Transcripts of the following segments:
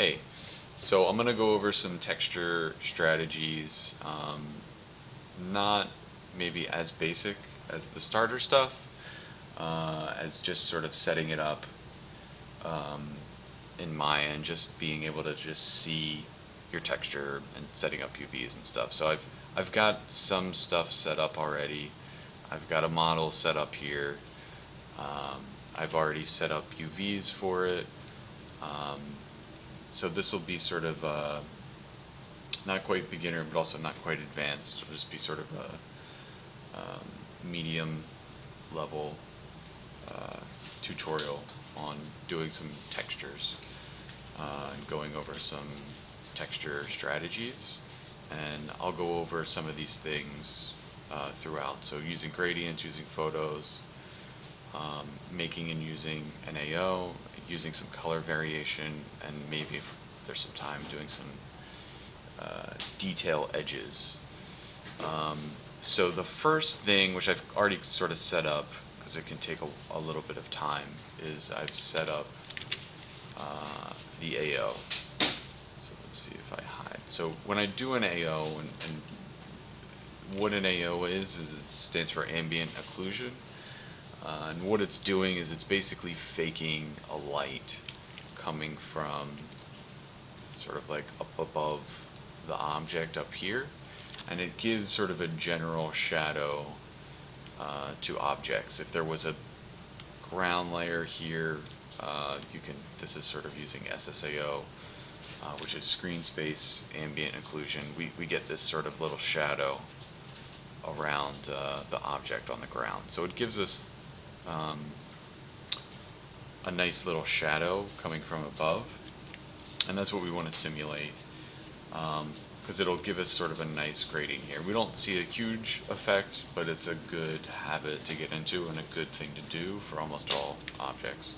Hey, so I'm gonna go over some texture strategies, not maybe as basic as the starter stuff, as just sort of setting it up um, in Maya and just being able to just see your texture and setting up UVs and stuff. So I've got some stuff set up already. I've got a model set up here. Um, I've already set up UVs for it. Um, so this will be sort of not quite beginner, but also not quite advanced. It'll just be sort of a medium level uh, tutorial on doing some textures and going over some texture strategies. And I'll go over some of these things throughout. So using gradients, using photos, making and using an AO, using some color variation, and maybe if there's some time doing some detail edges. Um, so the first thing, which I've already sort of set up, because it can take a little bit of time, is I've set up the AO. So let's see if I hide. So when I do an AO, and what an AO is it stands for ambient occlusion. And what it's doing is it's basically faking a light coming from sort of like up above the object up here, and it gives sort of a general shadow to objects. If there was a ground layer here, this is sort of using SSAO, which is screen space ambient occlusion. We get this sort of little shadow around the object on the ground. So it gives us a nice little shadow coming from above, and that's what we want to simulate, because it'll give us sort of a nice grading here. We don't see a huge effect, but it's a good habit to get into and a good thing to do for almost all objects.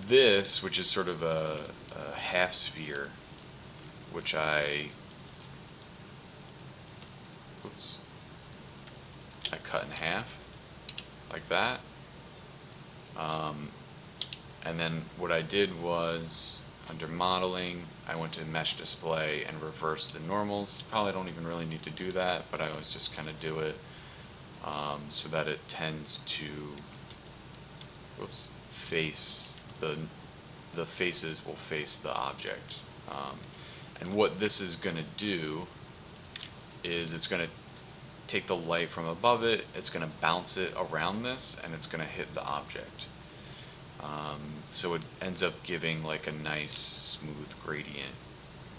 This, which is sort of a half sphere, which I cut in half like that. And then what I did was, under modeling, I went to mesh display and reversed the normals. Probably don't even really need to do that, but I always just kind of do it so that it tends to face the faces will face the object. And what this is going to do is it's going to take the light from above it, it's going to bounce it around this, and it's going to hit the object. So it ends up giving like a nice smooth gradient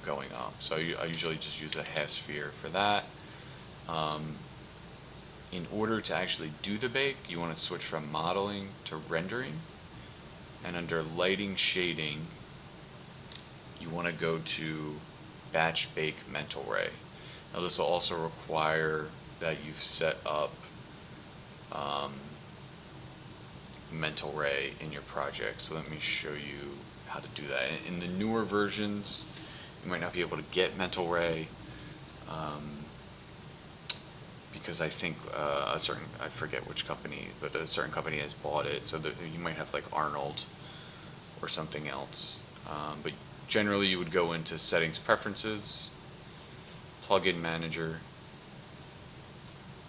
going up. So I usually just use a half sphere for that. In order to actually do the bake, you want to switch from modeling to rendering, and under lighting shading, you want to go to batch bake mental ray. Now this will also require that you've set up mental ray in your project. So let me show you how to do that. In the newer versions, you might not be able to get mental ray because I think I forget which company, but a certain company has bought it, so that you might have like Arnold or something else. But generally you would go into settings, preferences, plugin manager,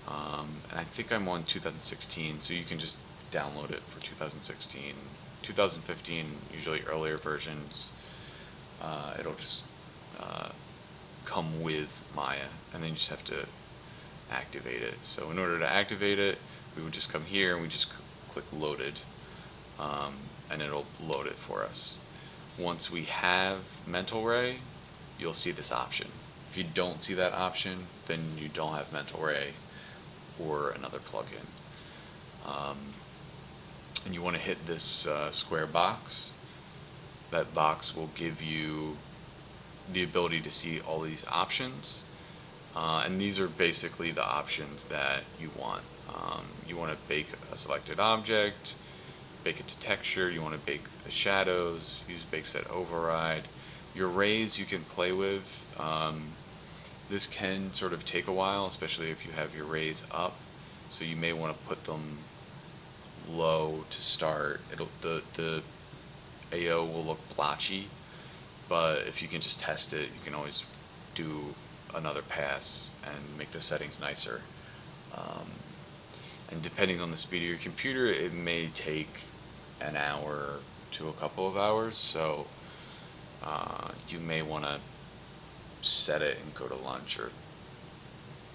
and I think I'm on 2016, so you can just download it for 2016. 2015, usually earlier versions, it'll just come with Maya, and then you just have to activate it. So in order to activate it, we would just come here and we just click loaded, and it'll load it for us. Once we have mental ray, you'll see this option. If you don't see that option, then you don't have mental ray or another plugin. And you want to hit this square box. That box will give you the ability to see all these options, and these are basically the options that you want. You want to bake a selected object, bake it to texture, you want to bake the shadows, use bake set override. Your rays you can play with. This can sort of take a while, especially if you have your rays up, so you may want to put them low to start. The AO will look blotchy, but if you can just test it, you can always do another pass and make the settings nicer. Um, and depending on the speed of your computer, it may take an hour to a couple of hours, so you may want to set it and go to lunch, or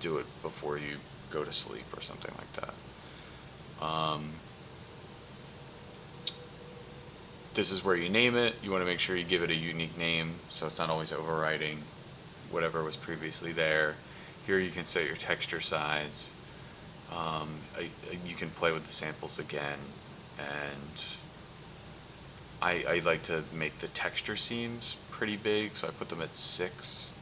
do it before you go to sleep or something like that. This is where you name it. You want to make sure you give it a unique name so it's not always overwriting whatever was previously there. Here you can set your texture size. You can play with the samples again, and I like to make the texture seams pretty big, so I put them at 6.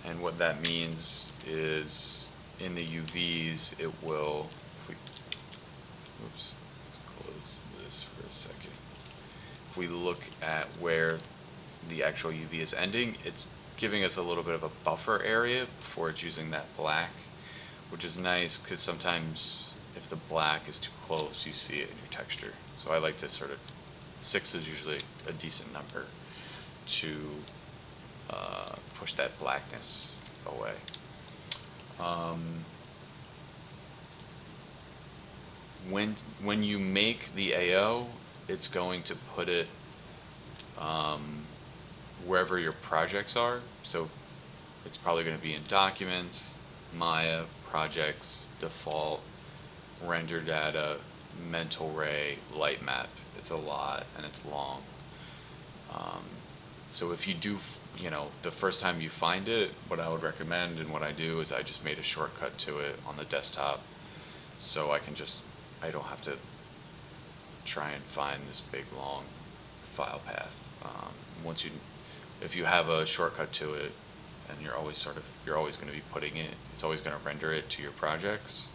And what that means is in the UVs it will, oops, let's close this for a second. If we look at where the actual UV is ending, it's giving us a little bit of a buffer area before it's using that black, which is nice because sometimes if the black is too close, you see it in your texture. So I like to sort of, 6 is usually a decent number to push that blackness away. When you make the AO, it's going to put it wherever your projects are. So it's probably going to be in Documents, Maya, Projects, Default, Render Data, Mental Ray, Lightmap. It's a lot and it's long. So if you do, the first time you find it, what I would recommend and what I do is I just made a shortcut to it on the desktop, so I don't have to try and find this big long file path. If you have a shortcut to it, and you're always going to be putting it, it's always going to render it to your projects.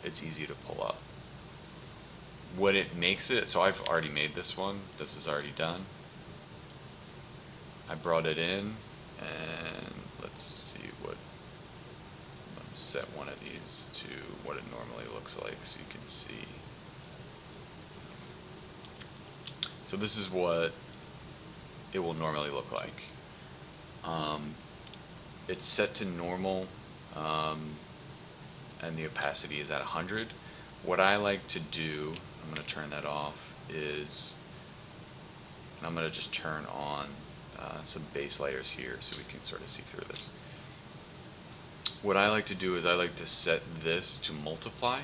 It's easy to pull up. What it makes it, so I've already made this one. This is already done. I brought it in, and let's see what. I'm going to set one of these to what it normally looks like, so you can see. So this is what it will normally look like. It's set to normal, and the opacity is at 100. What I like to do, I'm going to turn that off, is, and I'm going to just turn on some base layers here so we can sort of see through this. What I like to do is I like to set this to multiply,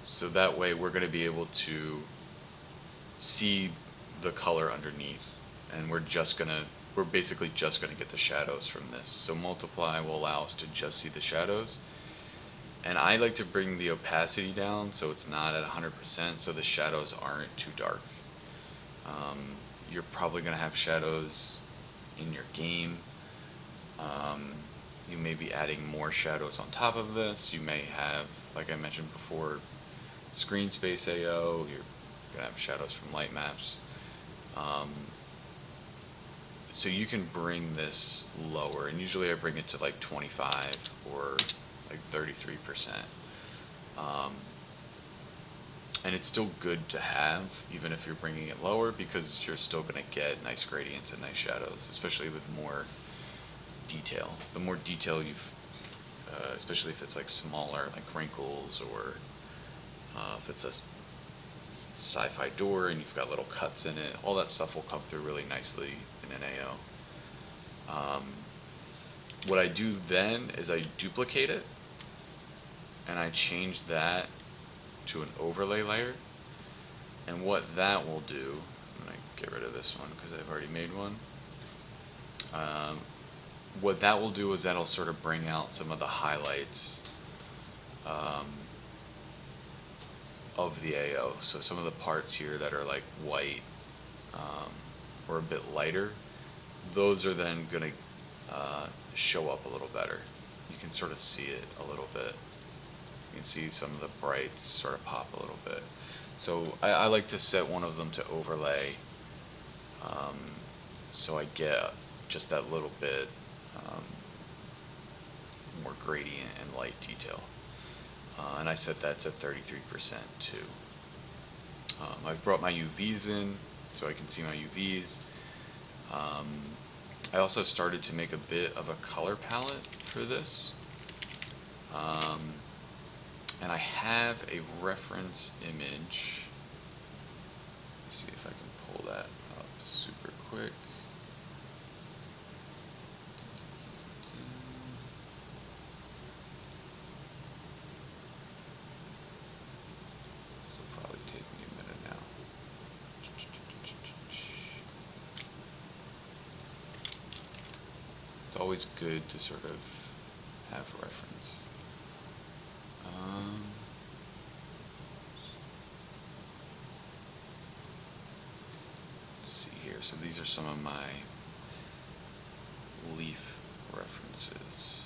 so that way we're going to be able to see the color underneath, and we're basically just going to get the shadows from this. So multiply will allow us to just see the shadows. And I like to bring the opacity down so it's not at 100%, so the shadows aren't too dark. You're probably going to have shadows in your game. You may be adding more shadows on top of this. You may have, like I mentioned before, screen space AO. You're going to have shadows from light maps. So you can bring this lower, and usually I bring it to like 25 or like 33%. And it's still good to have, even if you're bringing it lower, because you're still going to get nice gradients and nice shadows, especially with more detail. The more detail especially if it's like smaller, like wrinkles, or if it's a sci-fi door and you've got little cuts in it, all that stuff will come through really nicely in an AO. What I do then is I duplicate it, and I change that to an overlay layer. And what that will do, I'm going to get rid of this one because I've already made one. What that will do is that'll sort of bring out some of the highlights of the AO. So some of the parts here that are like white or a bit lighter, those are then going to show up a little better. You can sort of see it a little bit. You can see some of the brights sort of pop a little bit. So I like to set one of them to overlay, so I get just that little bit more gradient and light detail. And I set that to 33% too. I've brought my UVs in so I can see my UVs. Um, I also started to make a bit of a color palette for this. And I have a reference image. Let's see if I can pull that up super quick. This will probably take me a minute now. It's always good to sort of have reference. Let's see here. So these are some of my leaf references.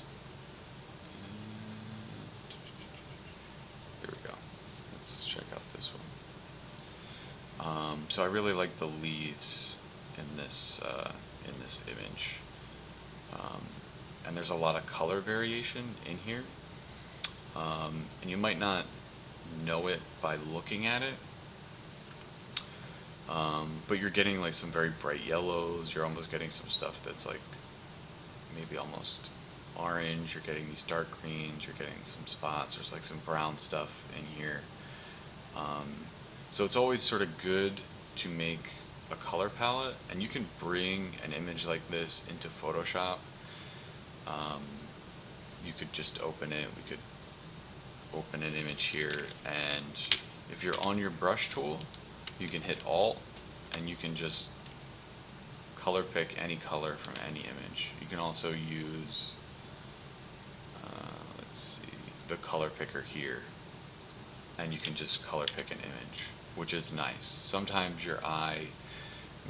Here we go. Let's check out this one. So I really like the leaves in this image, and there's a lot of color variation in here, and you might not know it by looking at it, but you're getting like some very bright yellows. You're almost getting some stuff that's like maybe almost orange. You're getting these dark greens. You're getting some spots. There's like some brown stuff in here. So it's always sort of good to make a color palette, and you can bring an image like this into Photoshop. You could just open it. We could open an image here, and if you're on your brush tool, you can hit Alt, and you can just color pick any color from any image. You can also use, let's see, the color picker here, and you can just color pick an image, which is nice. Sometimes your eye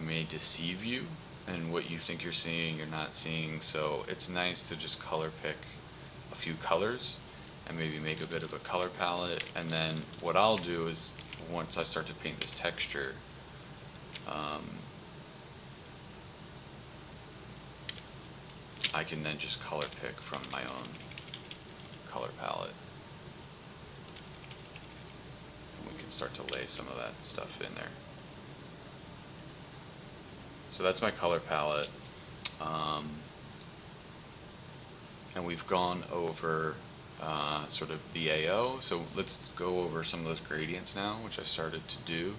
may deceive you, and what you think you're seeing, you're not seeing, so it's nice to just color pick a few colors and maybe make a bit of a color palette. And then what I'll do is, once I start to paint this texture, I can then just color pick from my own color palette, and we can start to lay some of that stuff in there. So that's my color palette, and we've gone over sort of BAO. So let's go over some of those gradients now, which I started to do.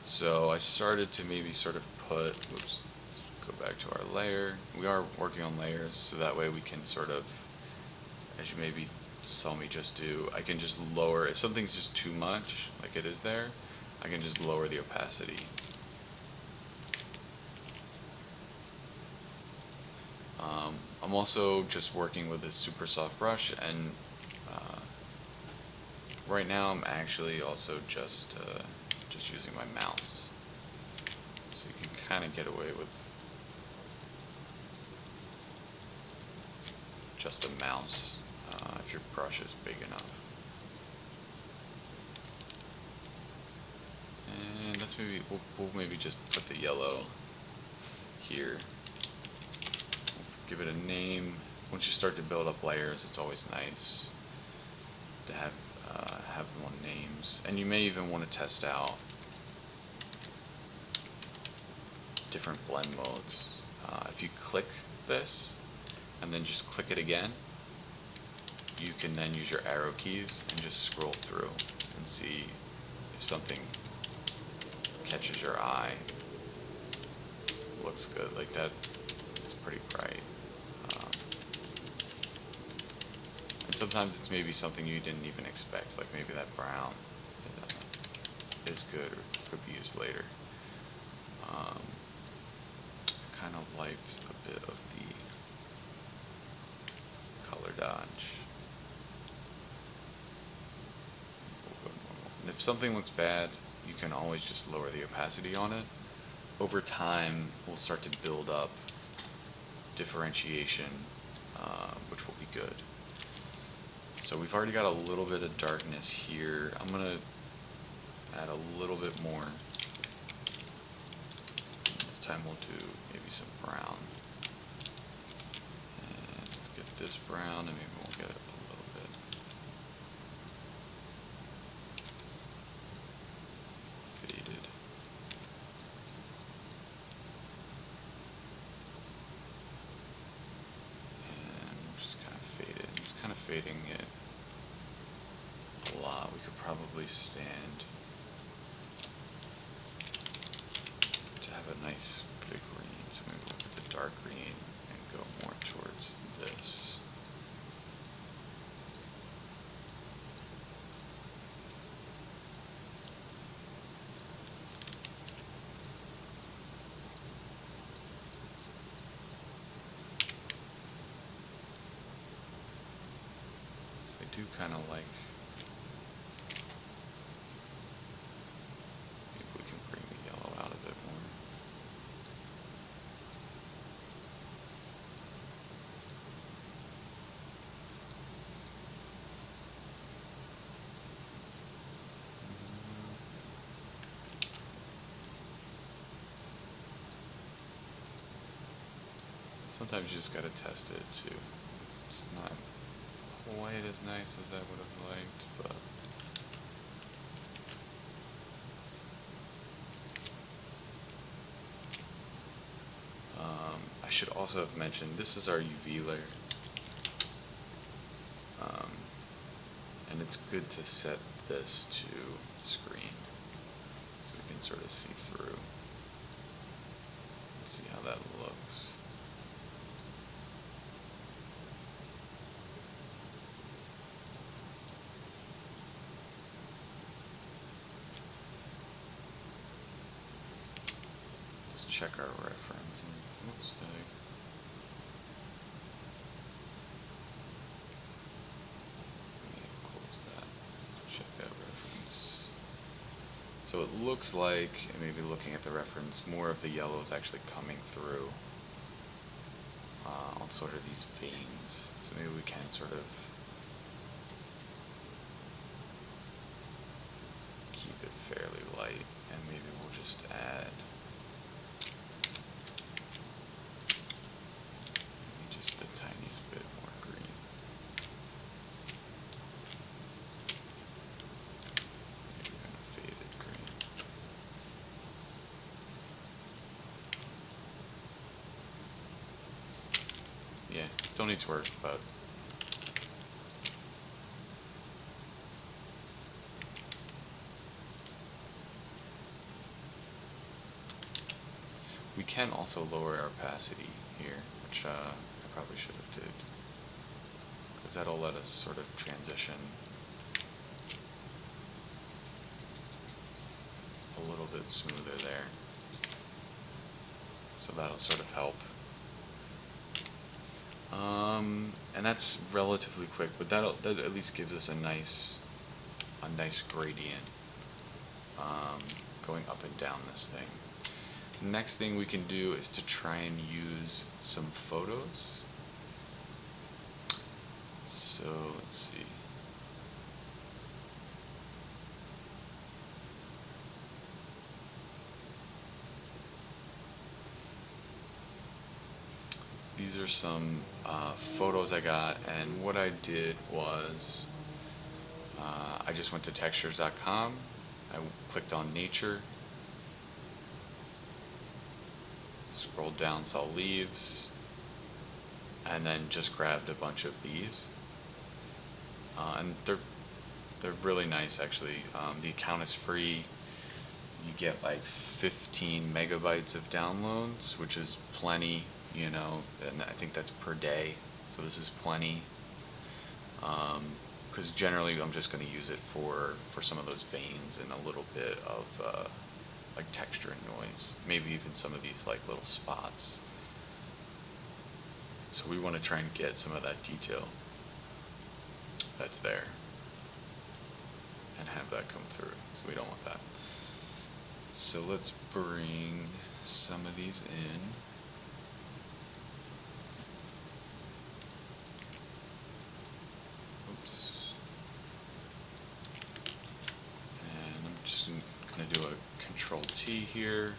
So I started to maybe sort of put, let's go back to our layer. We are working on layers, so that way we can sort of, as you maybe saw me just do, I can just lower, if something's just too much, like it is there, I can just lower the opacity. I'm also just working with a super soft brush, and right now I'm actually also just using my mouse, so you can kind of get away with just a mouse if your brush is big enough. And let's maybe we'll maybe just put the yellow here. Give it a name. Once you start to build up layers, it's always nice to have more names, and you may even want to test out different blend modes. If you click this and then just click it again, you can then use your arrow keys and just scroll through and see if something catches your eye. Looks good like that. It's pretty bright. And sometimes it's maybe something you didn't even expect, like maybe that brown is good or could be used later. Kind of liked a bit of the color dodge. And if something looks bad, you can always just lower the opacity on it. Over time, we'll start to build up differentiation, which will be good. So we've already got a little bit of darkness here. I'm going to add a little bit more. This time we'll do maybe some brown. And let's get this brown, and maybe we'll get it a little bit. fading it a lot. We could probably stand to have a nice big green. So maybe look at the dark green and go more towards this. I do kind of like, maybe we can bring the yellow out a bit more. Sometimes you just gotta test it too. It's not quite as nice as I would have liked, but I should also have mentioned this is our UV layer, and it's good to set this to screen so we can sort of see through and see how that looks. Check our reference and oops, close that. Check that reference. So it looks like, and maybe looking at the reference, more of the yellow is actually coming through on sort of these veins. So maybe we can sort of keep it fairly light, and maybe we'll just add just the tiniest bit more green. Maybe even a faded green. Yeah, still needs work, but we can also lower our opacity here, which I probably should have did, because that'll let us sort of transition a little bit smoother there. So that'll sort of help. And that's relatively quick, but that at least gives us a nice gradient going up and down this thing. Next thing we can do is to try and use some photos. So let's see. These are some photos I got, and what I did was I just went to textures.com, I clicked on nature, scrolled down, saw leaves, and then just grabbed a bunch of these. And they're really nice actually. The account is free. You get like 15 megabytes of downloads, which is plenty, you know, and I think that's per day. So this is plenty. Because generally I'm just going to use it for some of those veins and a little bit of like texture and noise, maybe even some of these like little spots. So we want to try and get some of that detail that's there and have that come through, so we don't want that. So let's bring some of these in. Oops. And I'm just going to do a Control T here.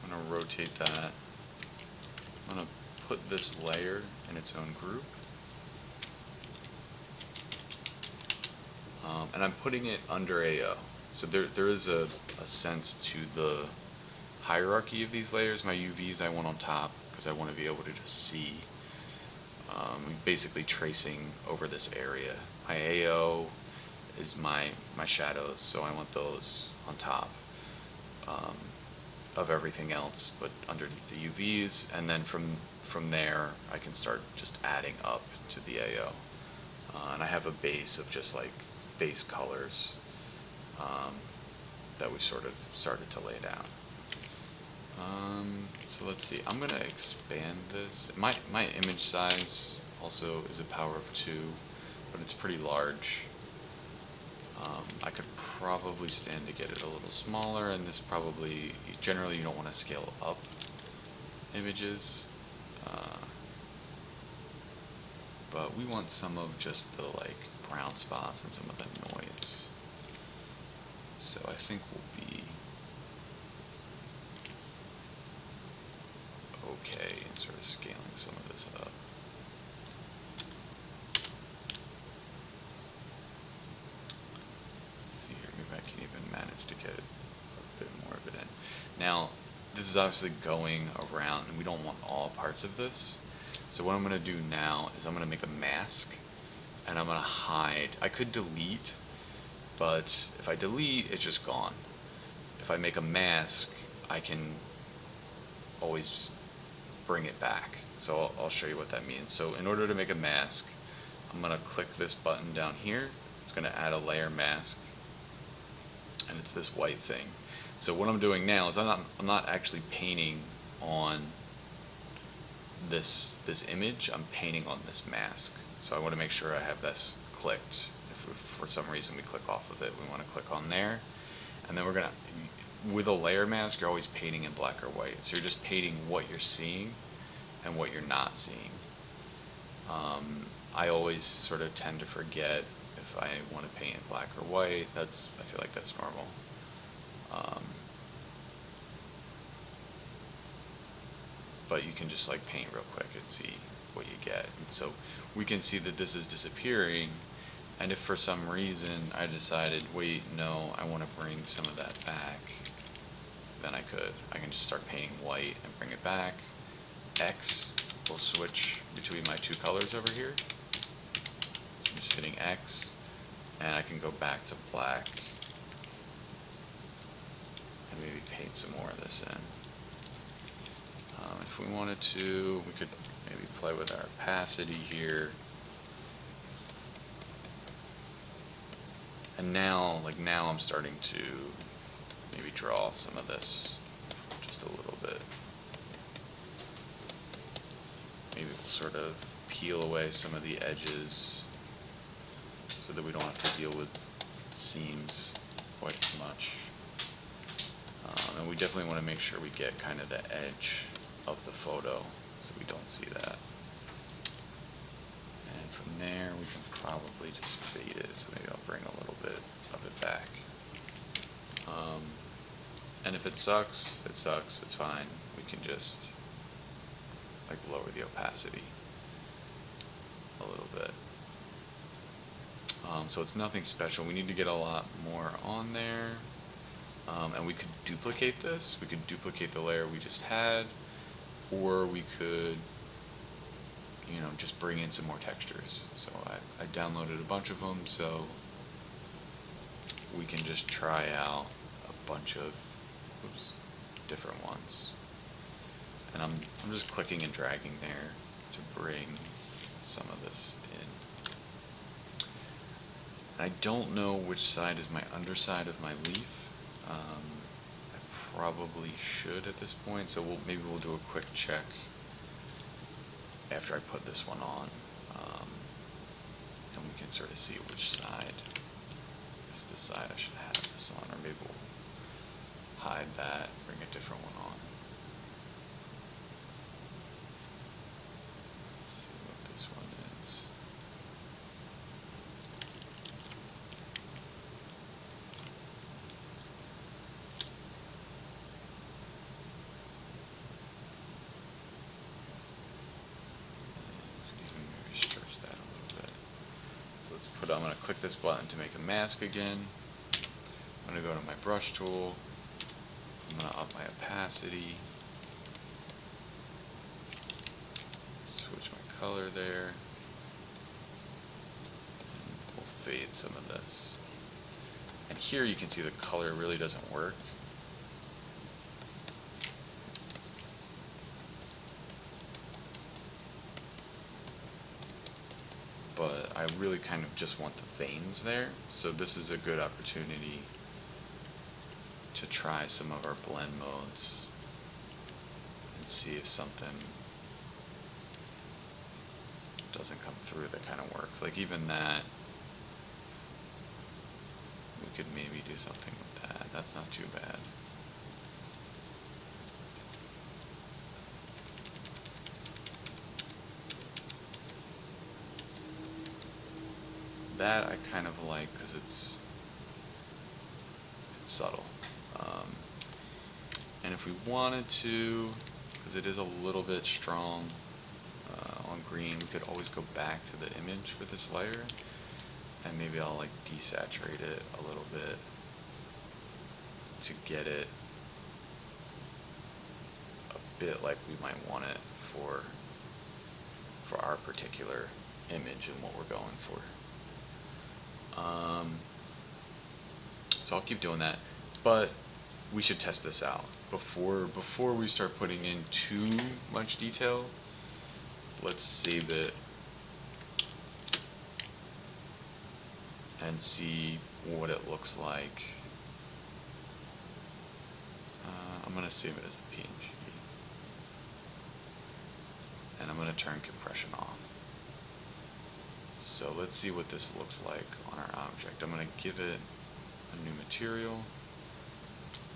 I'm going to rotate that. I'm going to put this layer in its own group. And I'm putting it under AO. So there is a sense to the hierarchy of these layers. My UVs I want on top because I want to be able to just see basically tracing over this area. My AO is my shadows, so I want those on top um, of everything else, but underneath the UVs, and then from there I can start just adding up to the AO. And I have a base of just like base colors um, that we sort of started to lay down. So let's see, I'm gonna expand this. My image size also is a power of 2, but it's pretty large. I could probably stand to get it a little smaller, and this probably, generally you don't want to scale up images, but we want some of just the like brown spots and some of the noise. So I think we'll be okay in sort of scaling some of this up. Let's see here, maybe I can even manage to get a bit more of it in. Now, this is obviously going around, and we don't want all parts of this. So what I'm going to do now is I'm going to make a mask, and I'm going to hide. I could delete, but if I delete, it's just gone. If I make a mask, I can always bring it back. So I'll show you what that means. So in order to make a mask, I'm going to click this button down here. It's going to add a layer mask, and it's this white thing. So what I'm doing now is I'm not actually painting on this image. I'm painting on this mask. So I want to make sure I have this clicked. If for some reason we click off of it, we want to click on there, and then we're gonna, with a layer mask, you're always painting in black or white. So you're just painting what you're seeing and what you're not seeing. I always sort of tend to forget if I want to paint in black or white. I feel like that's normal. But you can just like paint real quick and see what you get. And so we can see that this is disappearing, and if for some reason I decided, wait, no, I want to bring some of that back, then I can just start painting white and bring it back. X will switch between my two colors over here. So I'm just hitting X, and I can go back to black and maybe paint some more of this in. If we wanted to, we could maybe play with our opacity here. And now I'm starting to maybe draw some of this just a little bit. Maybe we'll sort of peel away some of the edges so that we don't have to deal with seams quite as much. And we definitely want to make sure we get kind of the edge of the photo so we don't see that. And from there we can probably just fade it, so maybe I'll bring a little bit of it back. And if it sucks, it's fine. We can just like lower the opacity a little bit. So it's nothing special. We need to get a lot more on there. And we could duplicate this. We could duplicate the layer we just had, or we could, just bring in some more textures. So I downloaded a bunch of them, so we can just try out a bunch of different ones. And I'm just clicking and dragging there to bring some of this in. I don't know which side is my underside of my leaf. I probably should at this point, so maybe we'll do a quick check after I put this one on, and we can sort of see which side is the side I should have this on, or maybe we'll hide that, bring a different one on. Let's see what this one is. I'm going to click this button to make a mask again. I'm going to go to my brush tool. I'm going to up my opacity. Switch my color there. And we'll fade some of this. And here you can see the color really doesn't work. But I really kind of just want the veins there. So this is a good opportunity to try some of our blend modes and see if something doesn't come through that kind of works. Like even that, we could maybe do something with that. That's not too bad. That I kind of like because it's subtle. And if we wanted to, because it is a little bit strong on green, we could always go back to the image with this layer, and maybe I'll like desaturate it a little bit to get it a bit like we might want it for our particular image and what we're going for. So I'll keep doing that, but we should test this out before we start putting in too much detail. Let's save it and see what it looks like. I'm going to save it as a PNG, and I'm going to turn compression off. So let's see what this looks like on our object. I'm going to give it a new material.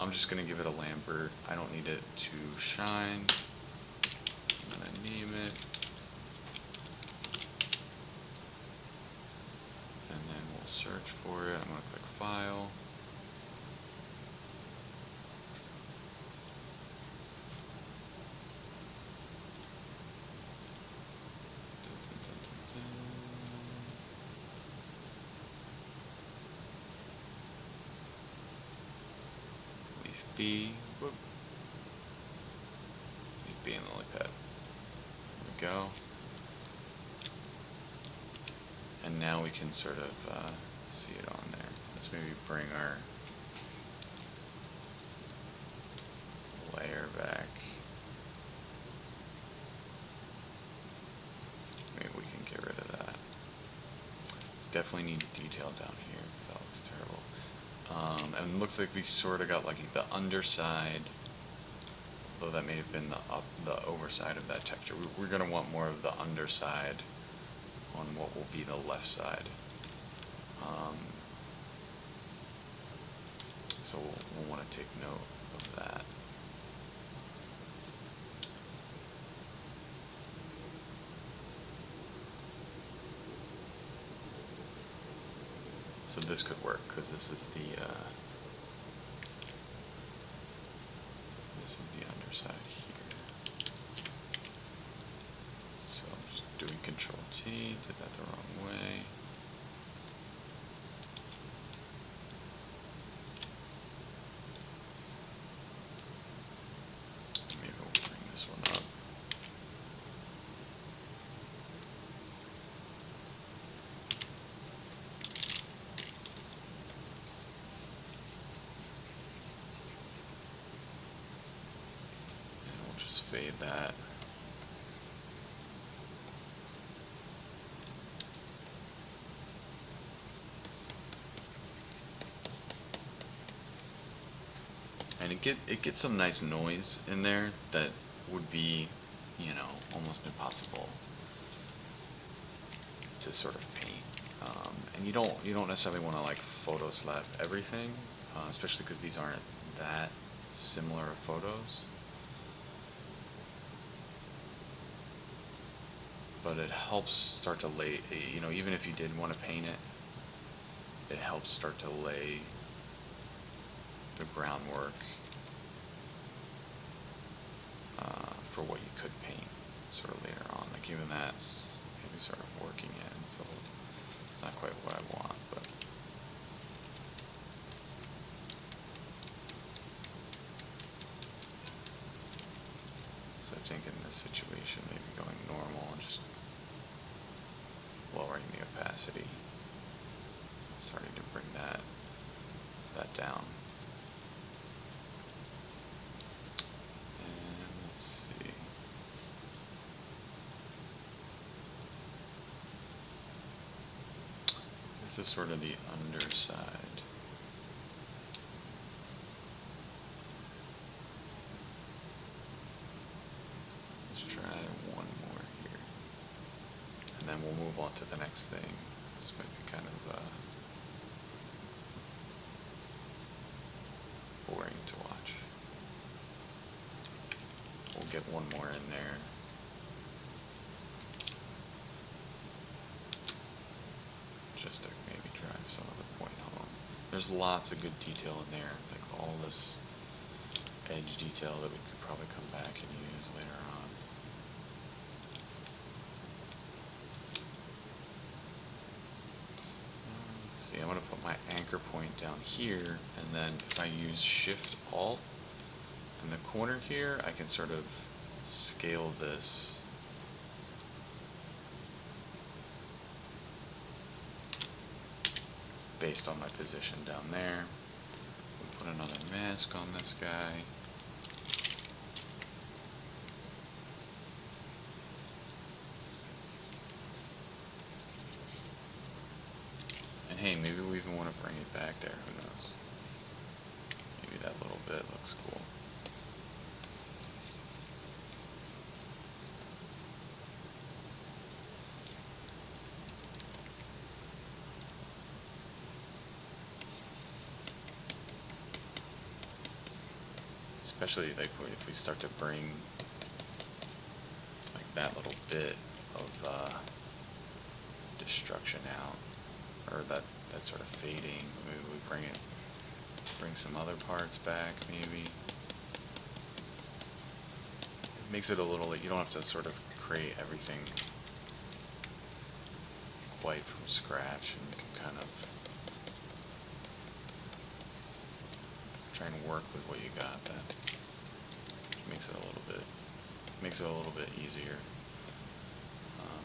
I'm just going to give it a Lambert. I don't need it to shine. I'm going to name it. And then we'll search for it. I'm going to click File. B, whoop. Leave B in the lily pad. There we go. And now we can sort of see it on there. Let's maybe bring our layer back. Maybe we can get rid of that. Definitely need detail down here because that looks terrible. And it looks like we sort of got like the underside, though that may have been the overside of that texture. We're going to want more of the underside on what will be the left side. So we'll want to take note of that. So this could work because this is the underside here. So I'm just doing Control T, did that the wrong way. Maybe we'll bring this one up. Fade that. And it gets some nice noise in there that would be, you know, almost impossible to sort of paint. And you don't necessarily want to like photo slap everything, especially because these aren't that similar photos. But it helps start to lay, you know, even if you did want to paint it, it helps start to lay the groundwork for what you could paint sort of later on. Like even that's maybe sort of working in, so it's not quite what I want, but so I think in this situation maybe going normal and just lowering the opacity, starting to bring that down. And let's see. This is sort of the underside. And then we'll move on to the next thing. This might be kind of boring to watch. We'll get one more in there. Just to maybe drive some of the point home. There's lots of good detail in there, like all this edge detail that we could probably come back and use later on. I'm going to put my anchor point down here, and then if I use Shift Alt in the corner here, I can sort of scale this based on my position down there. We'll put another mask on this guy. Hey, maybe we even want to bring it back there, who knows? Maybe that little bit looks cool. Especially like if we start to bring like that little bit of destruction out. Or that sort of fading. Maybe we bring some other parts back, maybe. It makes it a little, you don't have to sort of create everything quite from scratch, and you can kind of try and work with what you got. That makes it a little bit easier.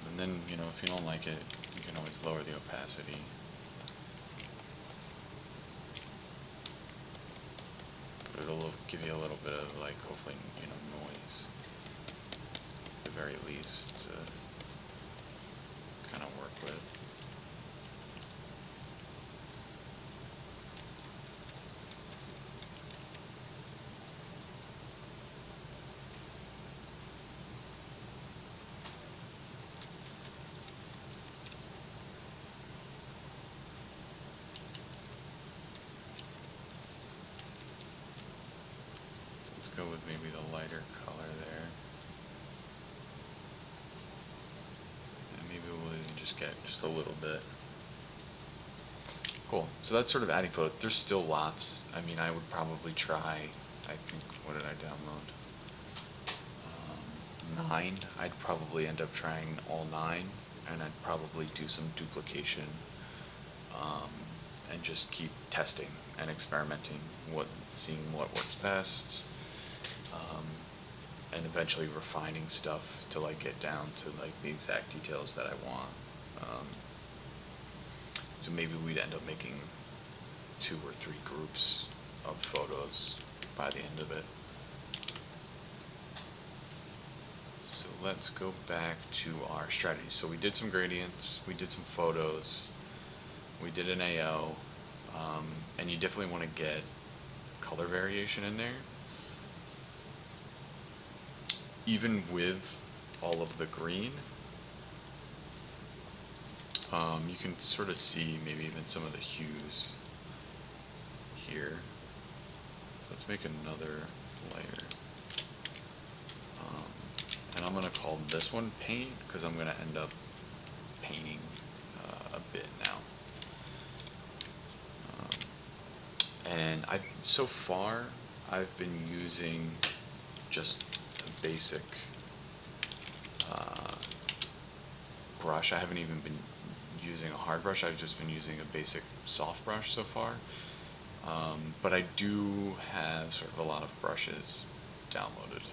And then, you know, if you don't like it, you can always lower the opacity. But it'll give you a little bit of, like, hopefully, you know, noise, at the very least, to kind of work with. Go with maybe the lighter color there. And maybe we'll even just get just a little bit. Cool. So that's sort of adding photo. There's still lots. I mean, I would probably try, I think, what did I download? 9. I'd probably end up trying all 9, and I'd probably do some duplication, and just keep testing and experimenting, seeing what works best. And eventually refining stuff to like get down to like the exact details that I want. So maybe we'd end up making 2 or 3 groups of photos by the end of it. So let's go back to our strategy. So we did some gradients, we did some photos, we did an AO, and you definitely want to get color variation in there. Even with all of the green, you can sort of see maybe even some of the hues here. So let's make another layer. And I'm going to call this one paint, because I'm going to end up painting a bit now. And so far I've been using just a basic brush. I haven't even been using a hard brush. I've just been using a basic soft brush so far. But I do have sort of a lot of brushes downloaded.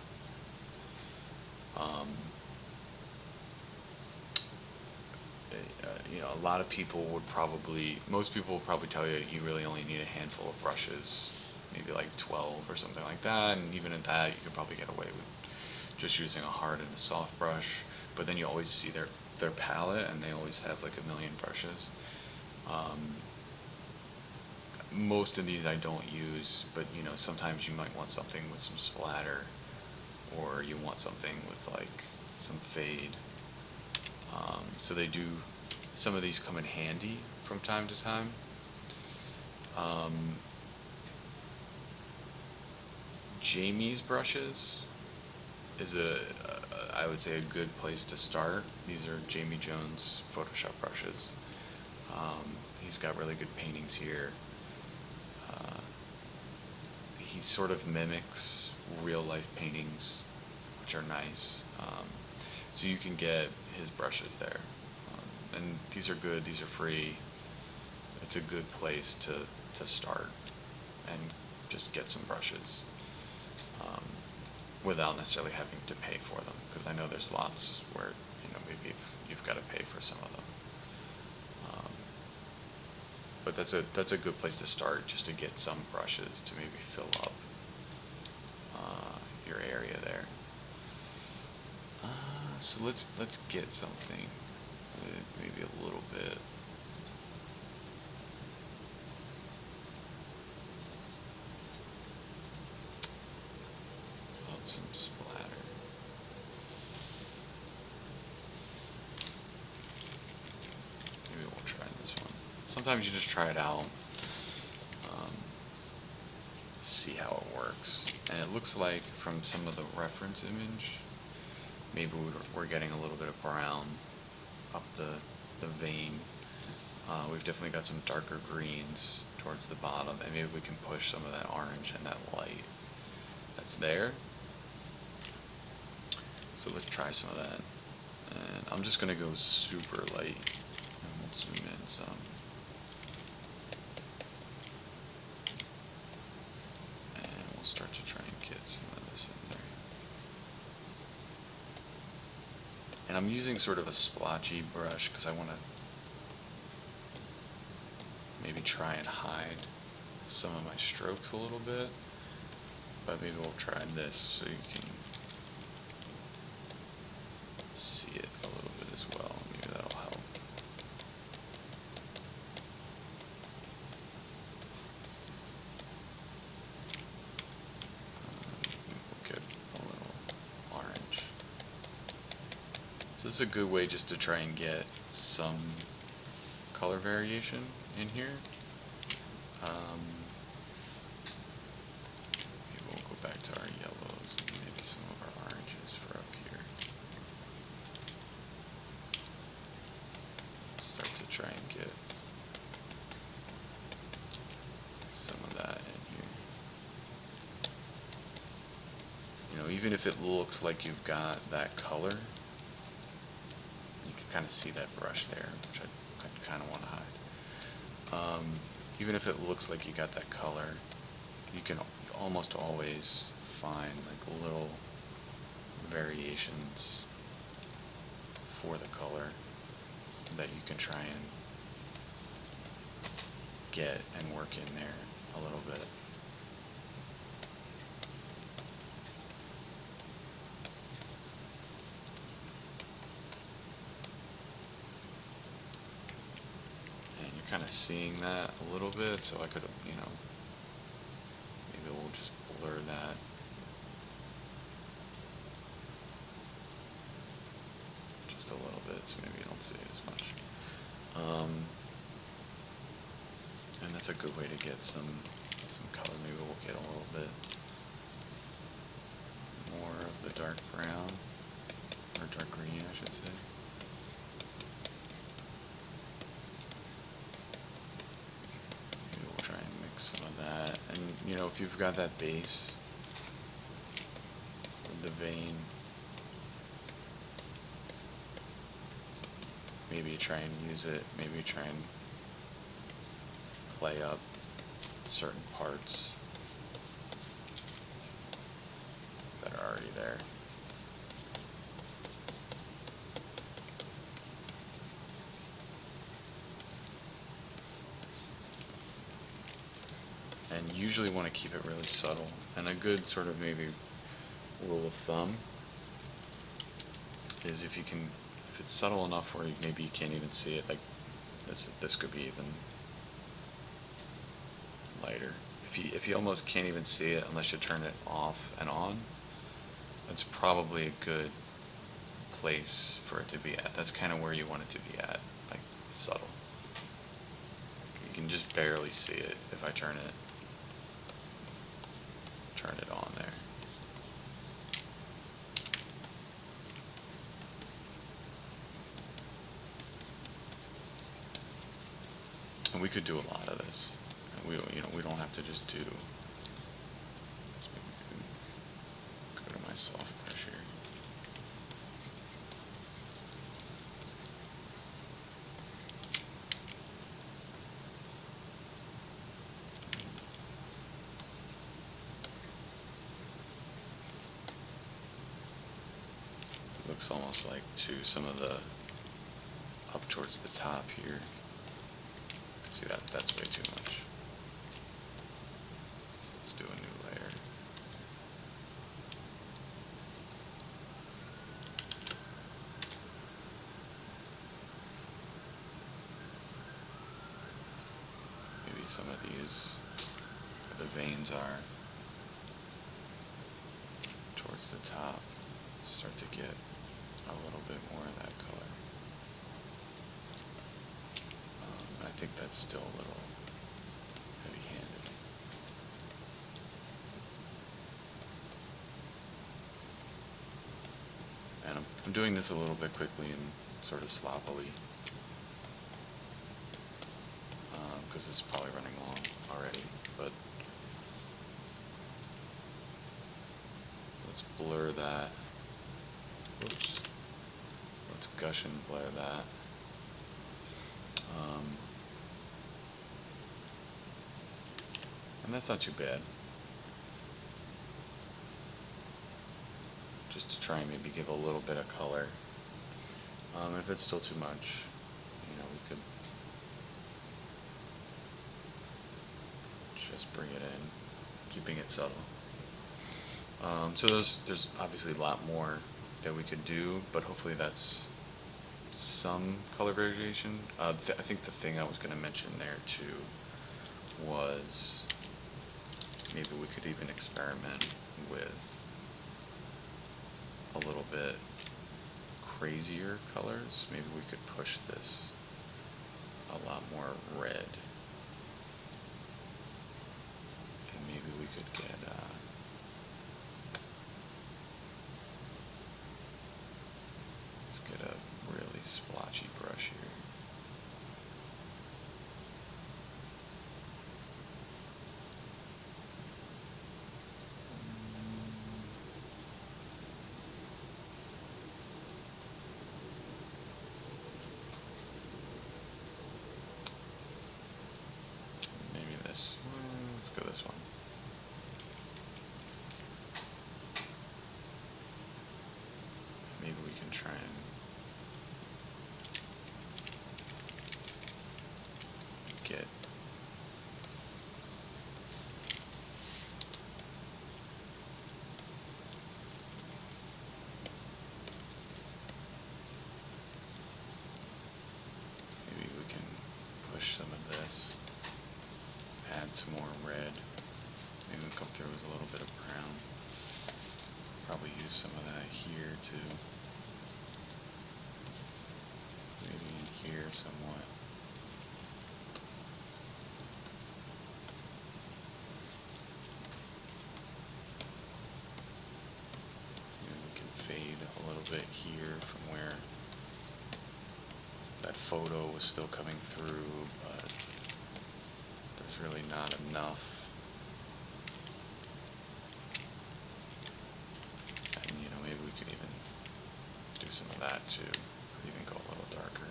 a lot of people would probably, most people would probably tell you you really only need a handful of brushes, maybe like 12 or something like that, and even at that you could probably get away with just using a hard and a soft brush. But then you always see their palette, and they always have like a million brushes. Um, Most of these I don't use, but sometimes you might want something with some splatter, or you want something with like some fade. So they do, some of these come in handy from time to time. Um, Jamie's brushes is I would say a good place to start. These are Jamie Jones Photoshop brushes. He's got really good paintings here. Uh, he sort of mimics real life paintings, which are nice. So you can get his brushes there. And these are good, these are free. It's a good place to start and just get some brushes um, without necessarily having to pay for them. Because I know there's lots where maybe you've got to pay for some of them. But that's a good place to start, just to get some brushes to maybe fill up your area there. So let's get something with maybe a little bit. Of some splatter. Maybe we'll try this one. Sometimes you just try it out, um, see how it works. And it looks like from some of the reference image, maybe we're getting a little bit of brown up the vein. We've definitely got some darker greens towards the bottom, and maybe we can push some of that orange and that light that's there. So let's try some of that. And I'm just gonna go super light, and we'll zoom in some. And we'll start to try and get some of this in there. And I'm using sort of a splotchy brush because I want to maybe try and hide some of my strokes a little bit. But maybe we'll try this so you can see it a little bit as well. Maybe that'll help. We'll get a little orange. So this is a good way just to try and get some color variation in here. Maybe we'll go back to our yellows and maybe some of our oranges for up here. Start to try and get some of that in here. Even if it looks like you've got that color, you can kind of see that brush there, which I kind of want to hide. Even if it looks like you got that color, you can almost always find like little variations for the color that you can try and get and work in there a little bit. Kind of seeing that a little bit, so I could, maybe we'll just blur that. Just a little bit, so maybe you don't see it as much. And that's a good way to get some color. Maybe we'll get a little bit more of the dark brown, or dark green, I should say. Some of that, and if you've got that base with the vein, maybe you try and use it, maybe you try and play up certain parts that are already there. usually want to keep it really subtle. And a good sort of maybe rule of thumb is if you can, if it's subtle enough where maybe you can't even see it, like this could be even lighter. If you almost can't even see it unless you turn it off and on, that's probably a good place for it to be at. That's kind of where you want it to be at, like subtle. You can just barely see it if I turn it on there. And we could do a lot of this. We don't have to just do. Let's maybe go to my soft brush here. It looks almost like too some of the up towards the top here. See that's way too much. So let's do a new layer. Maybe some of these, where the veins are, towards the top, start to get a little bit more of that color. I think that's still a little heavy-handed. And I'm doing this a little bit quickly and sort of sloppily, because it's probably running long already, but let's blur that. Oops. Let's gush and blur that. And that's not too bad. Just to try and maybe give a little bit of color. If it's still too much, we could just bring it in, keeping it subtle. So there's obviously a lot more that we could do, but hopefully that's some color variation. I think the thing I was going to mention there too was maybe we could even experiment with a little bit crazier colors. Maybe we could push this a lot more red. And maybe we could get let's get a really splotchy brush here. Let's go this one. Maybe we can try and get some of this, add some more red, maybe we'll come through with a little bit of brown, probably use some of that here too, maybe in here somewhat. Maybe we can fade a little bit here from where that photo was still coming through, but there's really not enough. And maybe we could even do some of that too, or even go a little darker.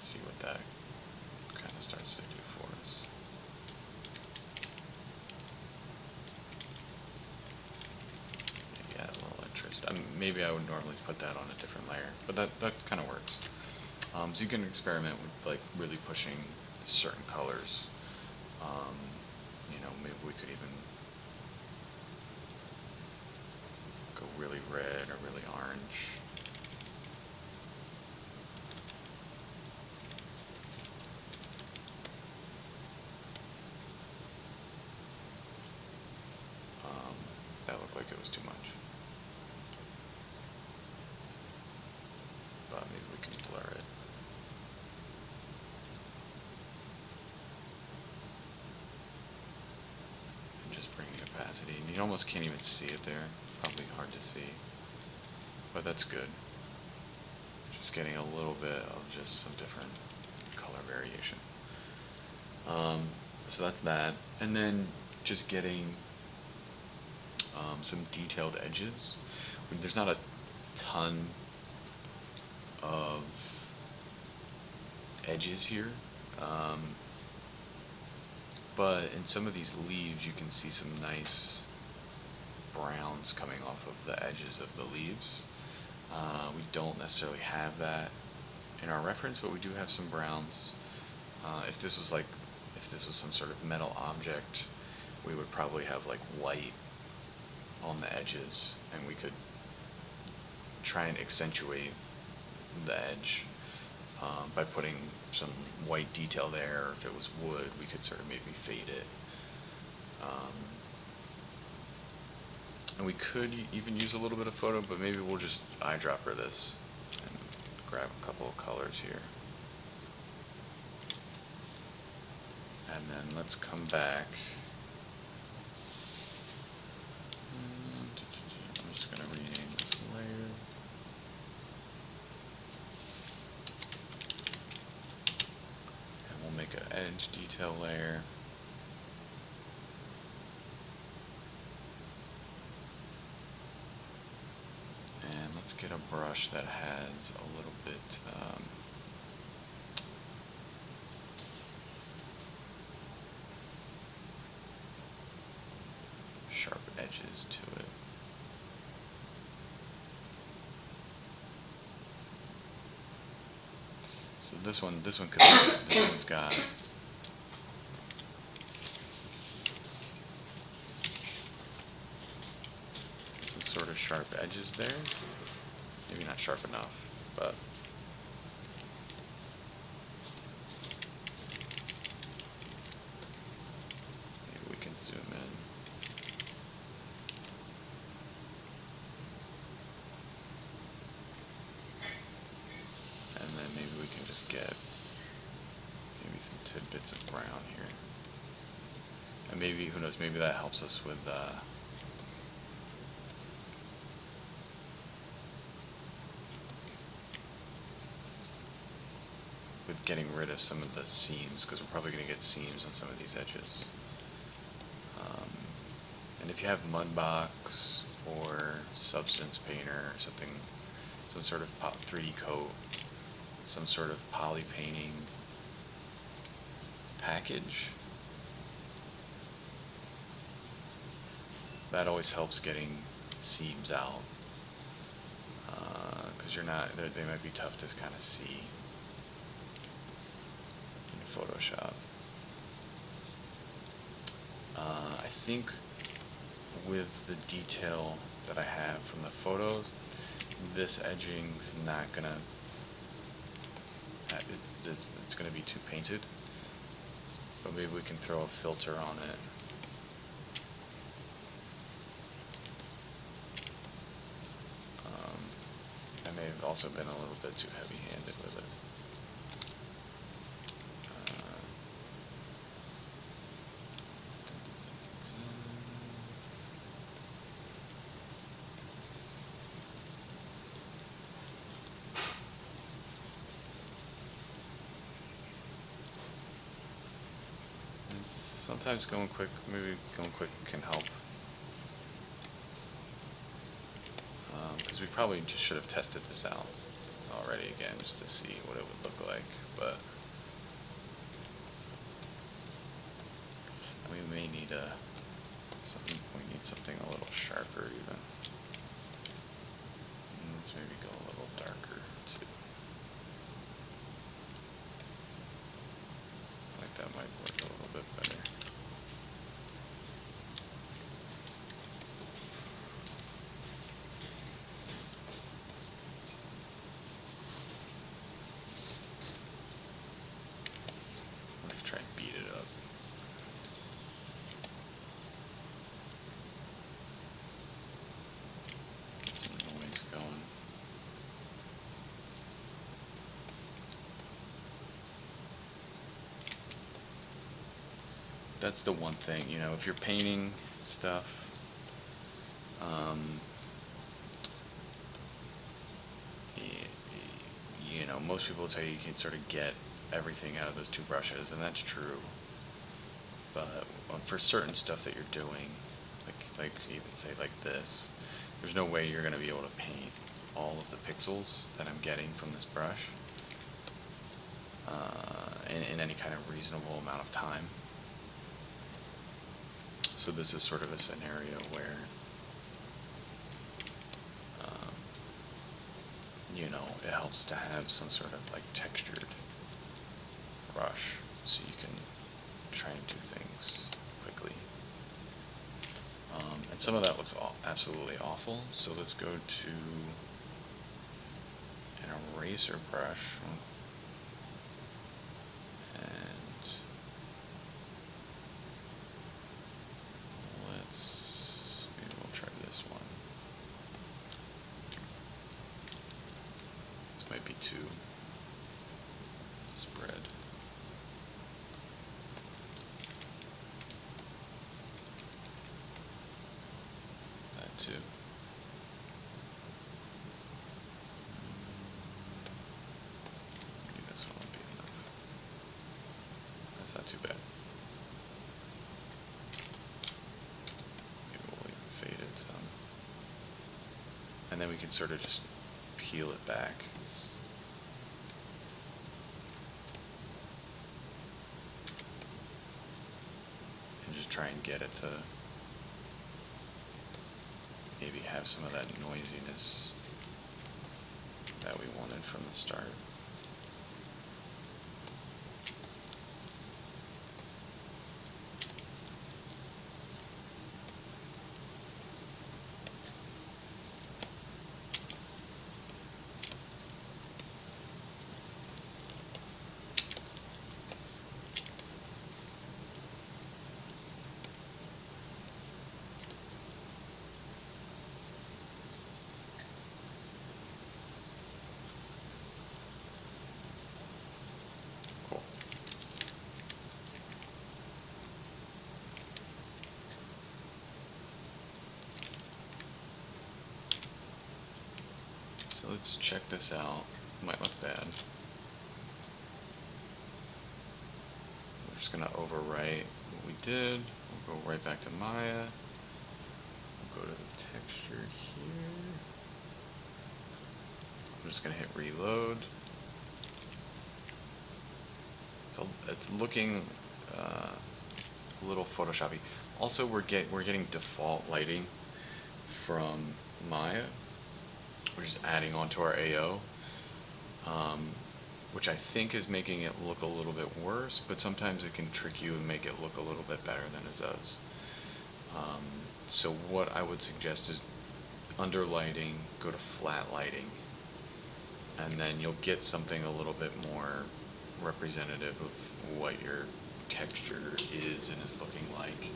See what that kind of starts to do for us. Maybe I would normally put that on a different layer, but that kind of works. So you can experiment with like really pushing certain colors. Um, maybe we could even go really red or really orange. That looked like it was too much. But maybe we can blur it. And just bring the opacity. And you almost can't even see it there. It's probably hard to see. But that's good. Just getting a little bit of just some different color variation. So that's that. And then just getting some detailed edges. There's not a ton of edges here, but in some of these leaves you can see some nice browns coming off of the edges of the leaves. We don't necessarily have that in our reference, but we do have some browns. If this was some sort of metal object, we would probably have like white on the edges, and we could try and accentuate the edge by putting some white detail there. Or if it was wood, we could sort of maybe fade it. And we could even use a little bit of photo, but maybe we'll just eyedropper this and grab a couple of colors here. And then let's come back. I'm just going to rename this layer. And we'll make an edge detail layer. And let's get a brush that has a little bit sharp edges to it. So this one could be good. This one's got some sort of sharp edges there. Maybe not sharp enough, but maybe we can zoom in. And then maybe we can just get maybe some tidbits of brown here. And maybe, who knows, maybe that helps us with getting rid of some of the seams, because we're probably going to get seams on some of these edges. And if you have Mudbox or Substance Painter or something, some sort of 3D coat, some sort of poly painting package, that always helps getting seams out, because they might be tough to kind of see in Photoshop. I think with the detail that I have from the photos, this edging is not gonna, it's gonna be too painted, but maybe we can throw a filter on it. I may have also been a little bit too heavy-handed with it. Sometimes maybe going quick can help. Because we probably just should have tested this out already again, just to see what it would look like, but we may need something a little sharper even. And let's maybe go a little darker too. that might work a little bit better. Let's try and beat it up. Get some noise going. That's the one thing, you know, if you're painting stuff, you know, most people will tell you can sort of get everything out of those two brushes, and that's true. But for certain stuff that you're doing, like even say like this, there's no way you're going to be able to paint all of the pixels that I'm getting from this brush in any kind of reasonable amount of time. So this is sort of a scenario where you know, it helps to have some sort of like textured brush so you can try and do things quickly. And some of that looks absolutely awful, so let's go to an eraser brush. And maybe we'll try this one. This might be too spread. That too. Maybe this one will be enough. That's not too bad. Maybe we'll even fade it some. And then we can sort of just peel it back. And just try and get it to maybe have some of that noisiness that we wanted from the start. So let's check this out. Might look bad. We're just going to overwrite what we did. We'll go right back to Maya. We'll go to the texture here. I'm just going to hit reload. So it's looking a little Photoshoppy. Also, we're getting default lighting from Maya. We're just adding onto our AO, which I think is making it look a little bit worse, but sometimes it can trick you and make it look a little bit better than it does. So what I would suggest is under lighting, go to flat lighting, and then you'll get something a little bit more representative of what your texture is and is looking like.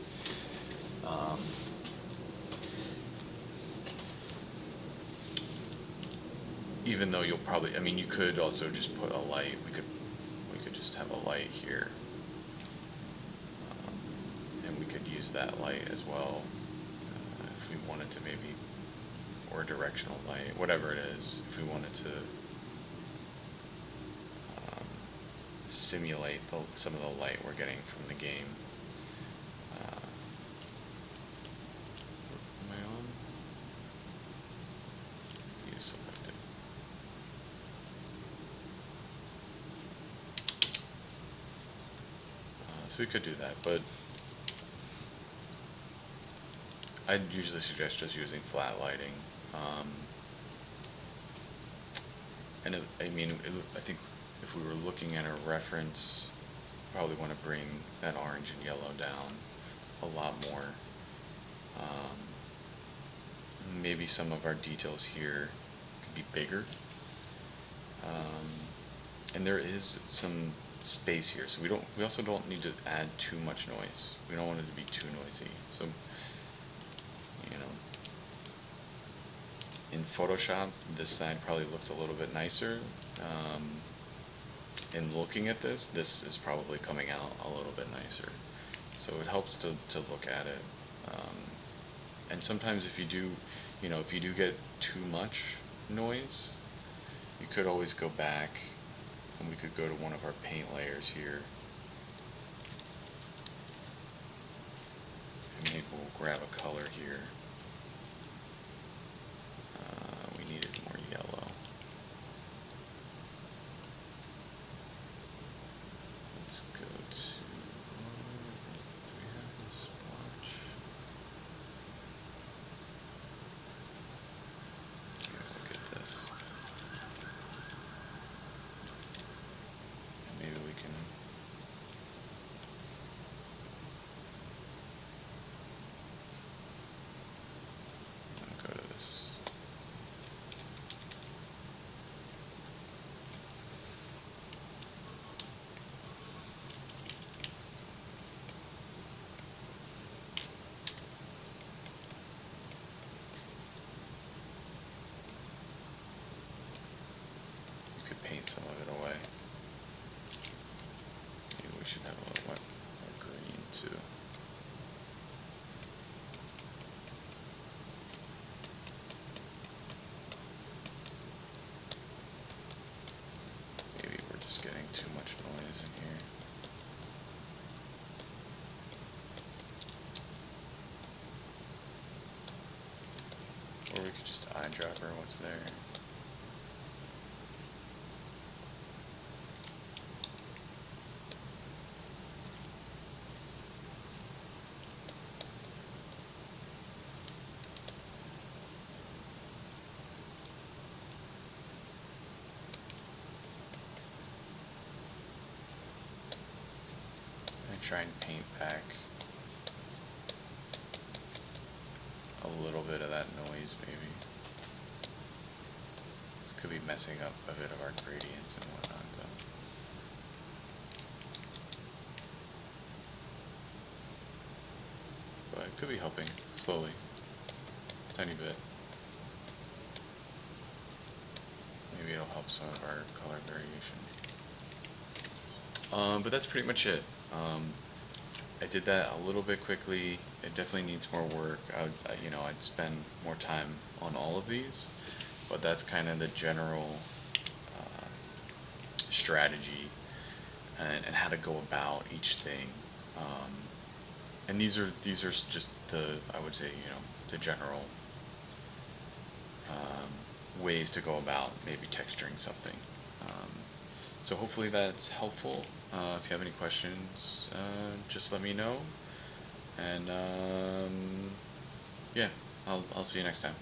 Even though you'll probably, I mean, you could also just put a light. We could just have a light here, and we could use that light as well if we wanted to, maybe, or a directional light, whatever it is. If we wanted to simulate some of the light we're getting from the game. Am I on? You selected. So we could do that, but I'd usually suggest just using flat lighting. And I mean, I think if we were looking at a reference probably want to bring that orange and yellow down a lot more. Maybe some of our details here could be bigger. And there is some space here, so we also don't need to add too much noise. We don't want it to be too noisy. So, you know, in Photoshop, this side probably looks a little bit nicer. In looking at this is probably coming out a little bit nicer. So it helps to look at it. And sometimes if you do, if you do get too much noise, you could always go back and we could go to one of our paint layers here. And maybe we'll grab a color here. We needed more yellow. Let's go to, do we have this splotch? Here, look at this. And maybe we can go to this. Paint some of it away. Maybe we should have a little more green too. Maybe we're just getting too much noise in here. Or we could just eyedropper what's there. Try and paint back a little bit of that noise, maybe. This could be messing up a bit of our gradients and whatnot, though. But it could be helping, slowly. Tiny bit. Maybe it'll help some of our color variation. But that's pretty much it. I did that a little bit quickly. It definitely needs more work. I'd spend more time on all of these, but that's kind of the general strategy and how to go about each thing. And these are just I would say, the general ways to go about maybe texturing something. So hopefully that's helpful. If you have any questions, just let me know. And yeah, I'll see you next time.